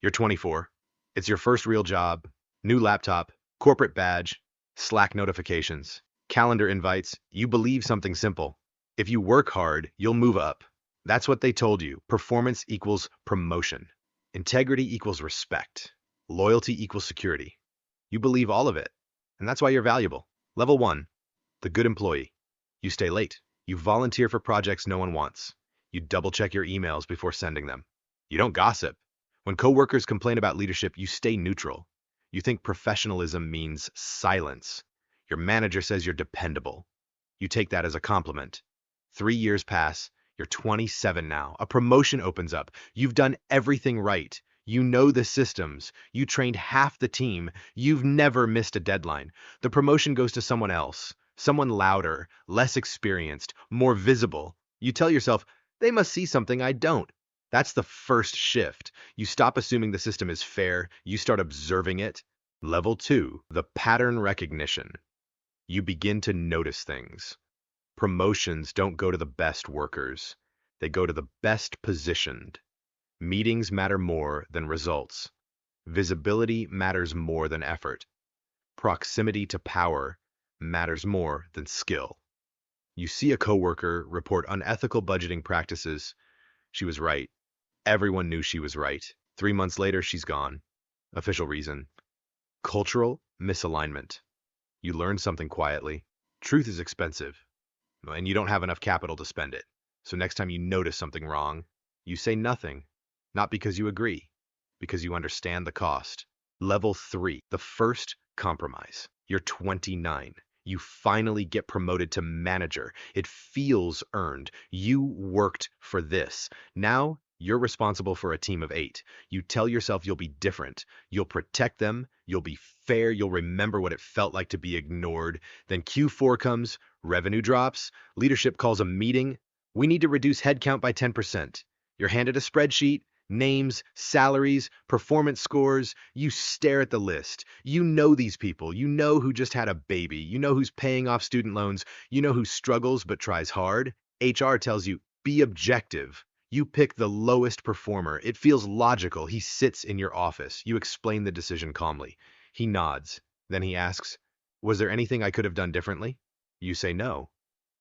You're 24. It's your first real job, new laptop, corporate badge, Slack notifications, calendar invites. You believe something simple. If you work hard, you'll move up. That's what they told you. Performance equals promotion. Integrity equals respect. Loyalty equals security. You believe all of it, and that's why you're valuable. Level 1, the good employee. You stay late. You volunteer for projects no one wants. You double-check your emails before sending them. You don't gossip. When coworkers complain about leadership, you stay neutral. You think professionalism means silence. Your manager says you're dependable. You take that as a compliment. 3 years pass. You're 27 now. A promotion opens up. You've done everything right. You know the systems. You trained half the team. You've never missed a deadline. The promotion goes to someone else, someone louder, less experienced, more visible. You tell yourself, they must see something I don't. That's the first shift. You stop assuming the system is fair. You start observing it. Level 2, the pattern recognition. You begin to notice things. Promotions don't go to the best workers. They go to the best positioned. Meetings matter more than results. Visibility matters more than effort. Proximity to power matters more than skill. You see a coworker report unethical budgeting practices. She was right. Everyone knew she was right. 3 months later, she's gone. Official reason: cultural misalignment. You learn something quietly. Truth is expensive, and you don't have enough capital to spend it. So next time you notice something wrong, you say nothing. Not because you agree, because you understand the cost. Level 3, the first compromise. You're 29. You finally get promoted to manager. It feels earned. You worked for this. Now you're responsible for a team of 8. You tell yourself you'll be different. You'll protect them. You'll be fair. You'll remember what it felt like to be ignored. Then Q4 comes, revenue drops, leadership calls a meeting. We need to reduce headcount by 10%. You're handed a spreadsheet. Names, salaries, performance scores. You stare at the list. You know these people. You know who just had a baby. You know who's paying off student loans. You know who struggles but tries hard. HR tells you, be objective. You pick the lowest performer. It feels logical. He sits in your office. You explain the decision calmly. He nods. Then he asks, was there anything I could have done differently? You say no,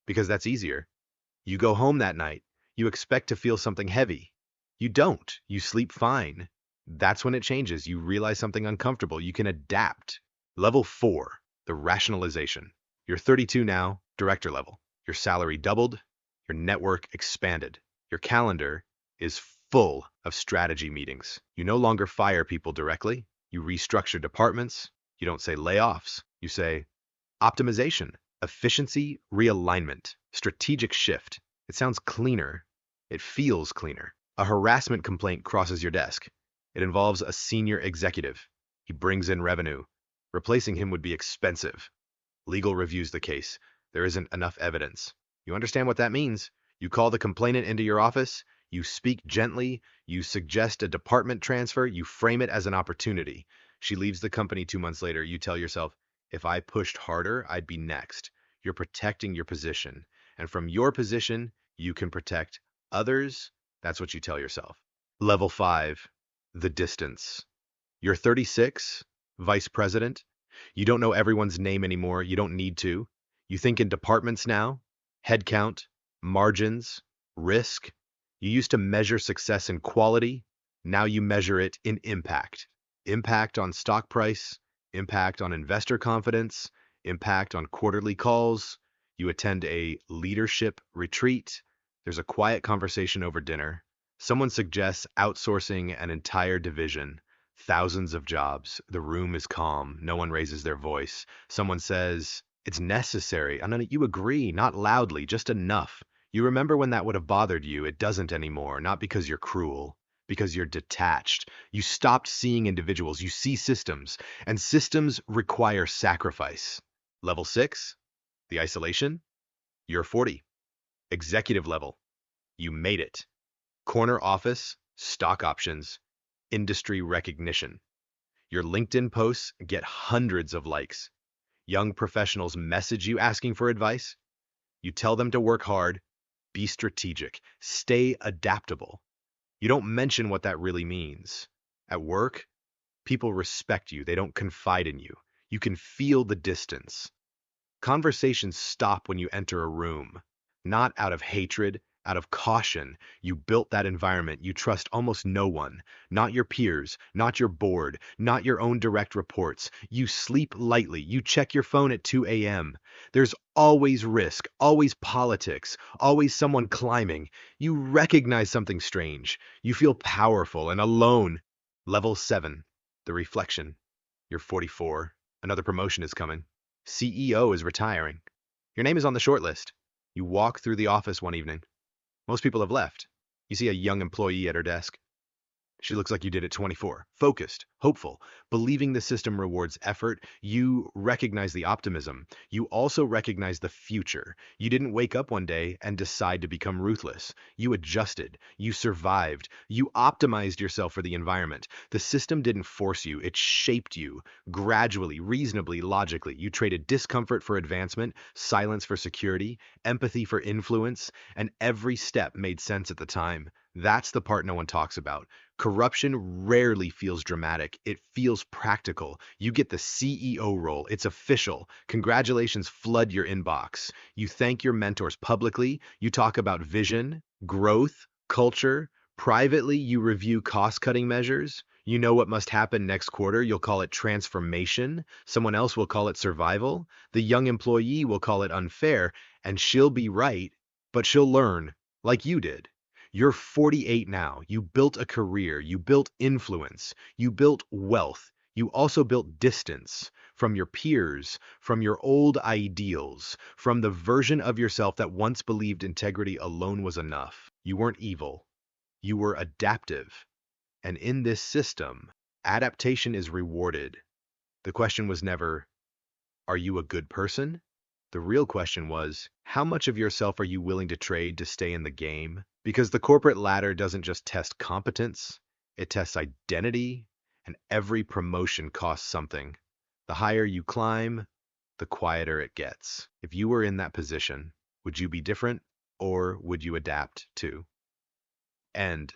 because that's easier. You go home that night. You expect to feel something heavy. You don't. You sleep fine. That's when it changes. You realize something uncomfortable. You can adapt. Level 4, the rationalization. You're 32 now, director level. Your salary doubled. Your network expanded. Your calendar is full of strategy meetings. You no longer fire people directly. You restructure departments. You don't say layoffs. You say optimization, efficiency, realignment, strategic shift. It sounds cleaner. It feels cleaner. A harassment complaint crosses your desk. It involves a senior executive. He brings in revenue. Replacing him would be expensive. Legal reviews the case. There isn't enough evidence. You understand what that means? You call the complainant into your office. You speak gently. You suggest a department transfer. You frame it as an opportunity. She leaves the company 2 months later. You tell yourself, if I pushed harder, I'd be next. You're protecting your position. And from your position, you can protect others. That's what you tell yourself. Level 5, the distance. You're 36, vice president. You don't know everyone's name anymore. You don't need to. You think in departments now, headcount, margins, risk. You used to measure success in quality. Now you measure it in impact. Impact on stock price, impact on investor confidence, impact on quarterly calls. You attend a leadership retreat. There's a quiet conversation over dinner. Someone suggests outsourcing an entire division. Thousands of jobs. The room is calm. No one raises their voice. Someone says, it's necessary. And you agree, not loudly, just enough. You remember when that would have bothered you. It doesn't anymore. Not because you're cruel, because you're detached. You stopped seeing individuals. You see systems. And systems require sacrifice. Level 6, the isolation. You're 40. Executive level. You made it. Corner office, stock options, industry recognition. Your LinkedIn posts get hundreds of likes. Young professionals message you asking for advice. You tell them to work hard, be strategic, stay adaptable. You don't mention what that really means. At work, people respect you. They don't confide in you. You can feel the distance. Conversations stop when you enter a room, not out of hatred, out of caution. You built that environment. You trust almost no one, not your peers, not your board, not your own direct reports. You sleep lightly. You check your phone at 2 a.m. There's always risk, always politics, always someone climbing. You recognize something strange. You feel powerful and alone. Level 7, the reflection. You're 44. Another promotion is coming. CEO is retiring. Your name is on the short list. You walk through the office one evening. Most people have left. You see a young employee at her desk. She looks like you did at 24. Focused, hopeful, believing the system rewards effort. You recognize the optimism. You also recognize the future. You didn't wake up one day and decide to become ruthless. You adjusted. You survived. You optimized yourself for the environment. The system didn't force you. It shaped you. Gradually, reasonably, logically. You traded discomfort for advancement, silence for security, empathy for influence, and every step made sense at the time. That's the part no one talks about. Corruption rarely feels dramatic. It feels practical. You get the CEO role. It's official. Congratulations flood your inbox. You thank your mentors publicly. You talk about vision, growth, culture. Privately, you review cost-cutting measures. You know what must happen next quarter. You'll call it transformation. Someone else will call it survival. The young employee will call it unfair, and she'll be right, but she'll learn, like you did. You're 48 now. You built a career. You built influence. You built wealth. You also built distance from your peers, from your old ideals, from the version of yourself that once believed integrity alone was enough. You weren't evil. You were adaptive. And in this system, adaptation is rewarded. The question was never, are you a good person? The real question was, how much of yourself are you willing to trade to stay in the game? Because the corporate ladder doesn't just test competence, it tests identity, and every promotion costs something. The higher you climb, the quieter it gets. If you were in that position, would you be different or would you adapt too? And